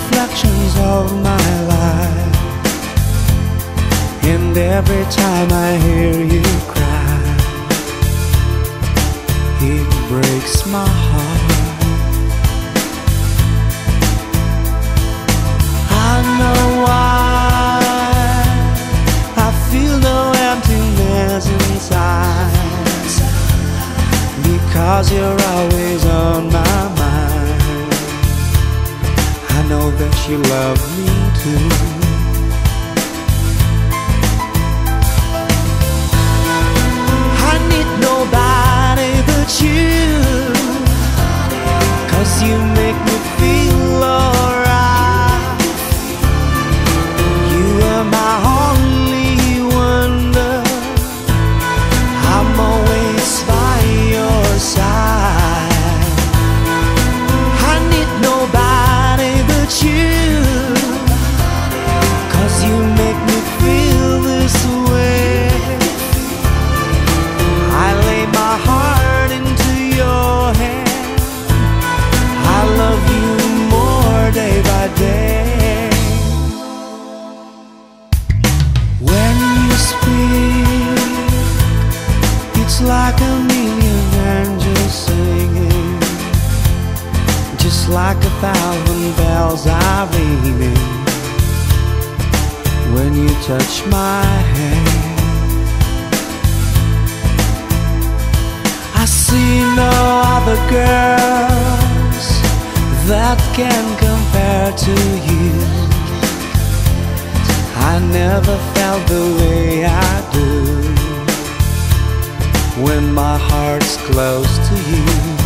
reflections of my life, and every time I hear you cry, it breaks my heart. I know why I feel no emptiness inside, because you're always on my mind. I know that you love me too. I need nobody but you, 'cause you make me feel alright. You are my only wonder. I'm always by your side. I need nobody but you, 'cause you make me feel this way. I lay my heart into your hand. I love you more day by day. When you speak, it's like a million angels singing, just like 1,000 bells are ringing. When you touch my hand, I see no other girls that can compare to you. I never felt the way I do when my heart's close to you.